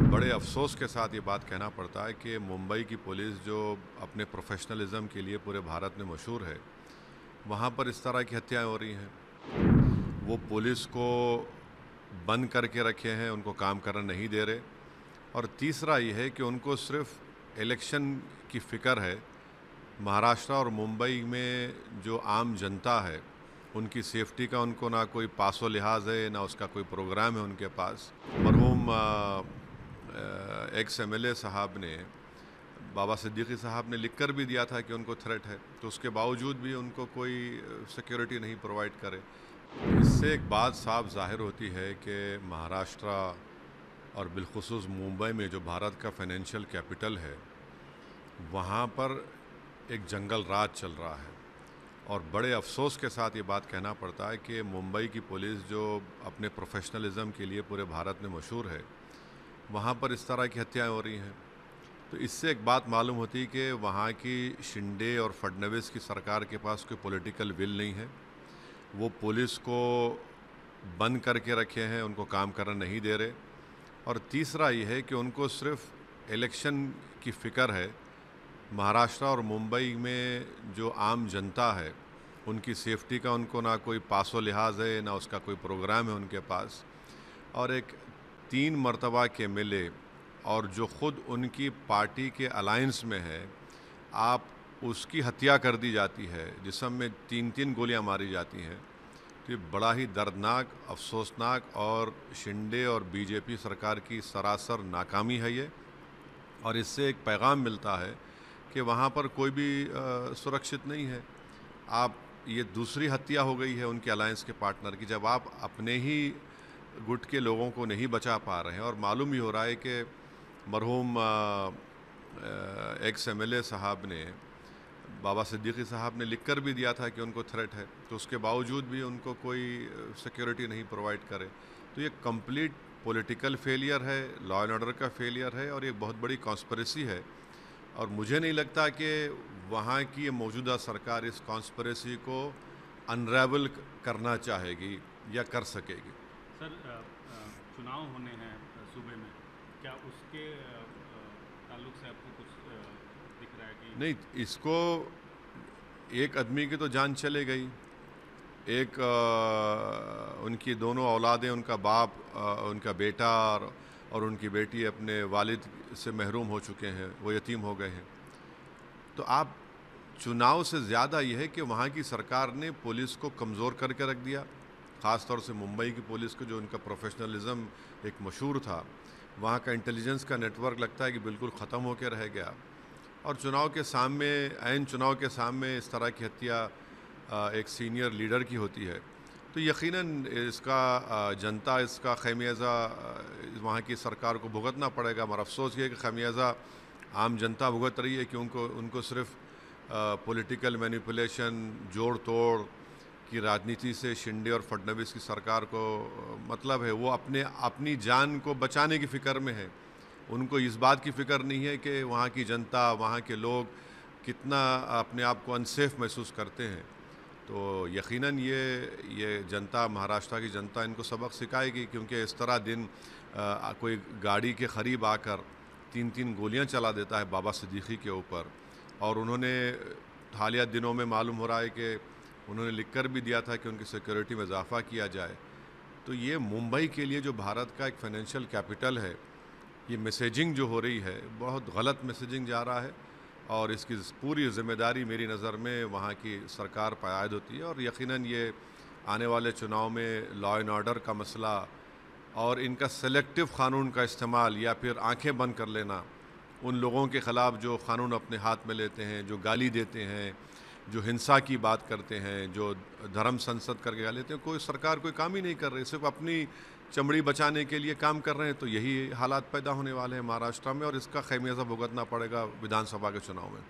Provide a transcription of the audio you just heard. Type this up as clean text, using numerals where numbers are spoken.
बड़े अफ़सोस के साथ ये बात कहना पड़ता है कि मुंबई की पुलिस जो अपने प्रोफेशनलिज़्म के लिए पूरे भारत में मशहूर है, वहाँ पर इस तरह की हत्याएं हो रही हैं। वो पुलिस को बंद करके रखे हैं, उनको काम करने नहीं दे रहे। और तीसरा ये है कि उनको सिर्फ इलेक्शन की फ़िक्र है। महाराष्ट्र और मुंबई में जो आम जनता है, उनकी सेफ्टी का उनको ना कोई पासो लिहाज है, ना उसका कोई प्रोग्राम है उनके पास। मरहूम एक्स एमएलए साहब ने, बाबा सिद्दीकी साहब ने लिख कर भी दिया था कि उनको थ्रेट है, तो उसके बावजूद भी उनको कोई सिक्योरिटी नहीं प्रोवाइड करे। इससे एक बात साफ ज़ाहिर होती है कि महाराष्ट्र और बिलखुसूस मुंबई में जो भारत का फाइनेंशियल कैपिटल है, वहाँ पर एक जंगल राज चल रहा है। और बड़े अफ़सोस के साथ ये बात कहना पड़ता है कि मुंबई की पुलिस जो अपने प्रोफेशनलिज़्म के लिए पूरे भारत में मशहूर है, वहाँ पर इस तरह की हत्याएं हो रही हैं। तो इससे एक बात मालूम होती है कि वहाँ की शिंदे और फडणवीस की सरकार के पास कोई पॉलिटिकल विल नहीं है। वो पुलिस को बंद करके रखे हैं, उनको काम करने नहीं दे रहे। और तीसरा ये है कि उनको सिर्फ इलेक्शन की फ़िक्र है। महाराष्ट्र और मुंबई में जो आम जनता है, उनकी सेफ्टी का उनको ना कोई पासो लिहाज है, ना उसका कोई प्रोग्राम है उनके पास। और एक 3 मरतबा के एमएलए और जो ख़ुद उनकी पार्टी के अलायंस में है, आप उसकी हत्या कर दी जाती है, जिस्म में 3-3 गोलियां मारी जाती हैं। तो ये बड़ा ही दर्दनाक, अफसोसनाक और शिंदे और बीजेपी सरकार की सरासर नाकामी है ये। और इससे एक पैगाम मिलता है कि वहाँ पर कोई भी सुरक्षित नहीं है। ये दूसरी हत्या हो गई है उनके अलायंस के पार्टनर की, जब आप अपने ही गुट के लोगों को नहीं बचा पा रहे हैं। और मालूम ही हो रहा है कि मरहूम एक्स एमएलए साहब ने, बाबा सिद्दीकी साहब ने लिख कर भी दिया था कि उनको थ्रेट है, तो उसके बावजूद भी उनको कोई सिक्योरिटी नहीं प्रोवाइड करे। तो ये कंप्लीट पॉलिटिकल फेलियर है, लॉ एंड ऑर्डर का फेलियर है, और ये बहुत बड़ी कॉन्स्पिरेसी है। और मुझे नहीं लगता कि वहाँ की ये मौजूदा सरकार इस कॉन्स्पिरेसी को अनरेवल करना चाहेगी या कर सकेगी। सर, चुनाव होने हैं सूबे में, क्या उसके ताल्लुक से आपको कुछ दिख रहा है कि नहीं, इसको एक आदमी की तो जान चले गई। एक उनकी दोनों औलादें, उनका बाप, उनका बेटा और उनकी बेटी अपने वालिद से महरूम हो चुके हैं, वो यतीम हो गए हैं। तो आप चुनाव से ज़्यादा यह है कि वहाँ की सरकार ने पुलिस को कमज़ोर करके रख दिया, ख़ास तौर से मुंबई की पुलिस को, जो उनका प्रोफेशनलिज़्म एक मशहूर था। वहाँ का इंटेलिजेंस का नेटवर्क लगता है कि बिल्कुल ख़त्म होकर रह गया। और चुनाव के सामने, ऐन चुनाव के सामने इस तरह की हत्या एक सीनियर लीडर की होती है, तो यकीनन इसका जनता इसका खमियाज़ा वहाँ की सरकार को भुगतना पड़ेगा। मगर अफसोस ये है कि खमियाज़ा आम जनता भुगत रही है कि उनको सिर्फ पॉलिटिकल मैनिपुलेशन, जोड़ तोड़ की राजनीति से शिंदे और फडणवीस की सरकार को मतलब है। वो अपनी जान को बचाने की फ़िक्र में है। उनको इस बात की फ़िक्र नहीं है कि वहाँ की जनता, वहाँ के लोग कितना अपने आप को अनसेफ महसूस करते हैं। तो यकीनन ये जनता, महाराष्ट्र की जनता इनको सबक सिखाएगी, क्योंकि इस तरह दिन कोई गाड़ी के करीब आकर 3-3 गोलियां चला देता है बाबा सिद्दीकी के ऊपर। और उन्होंने हालिया दिनों में मालूम हो रहा है कि उन्होंने लिख कर भी दिया था कि उनकी सिक्योरिटी में इजाफा किया जाए। तो ये मुंबई के लिए, जो भारत का एक फाइनेंशियल कैपिटल है, ये मैसेजिंग जो हो रही है, बहुत गलत मैसेजिंग जा रहा है। और इसकी पूरी ज़िम्मेदारी मेरी नज़र में वहाँ की सरकार पर आयद होती है। और यकीनन ये आने वाले चुनाव में लॉ एंड ऑर्डर का मसला और इनका सेलेक्टिव क़ानून का इस्तेमाल, या फिर आंखें बंद कर लेना उन लोगों के ख़िलाफ़ जो क़ानून अपने हाथ में लेते हैं, जो गाली देते हैं, जो हिंसा की बात करते हैं, जो धर्म संसद करके गाली देते हैं, कोई सरकार कोई काम ही नहीं कर रही, सिर्फ अपनी चमड़ी बचाने के लिए काम कर रहे हैं। तो यही हालात पैदा होने वाले हैं महाराष्ट्र में, और इसका खमियाजा भुगतना पड़ेगा विधानसभा के चुनाव में।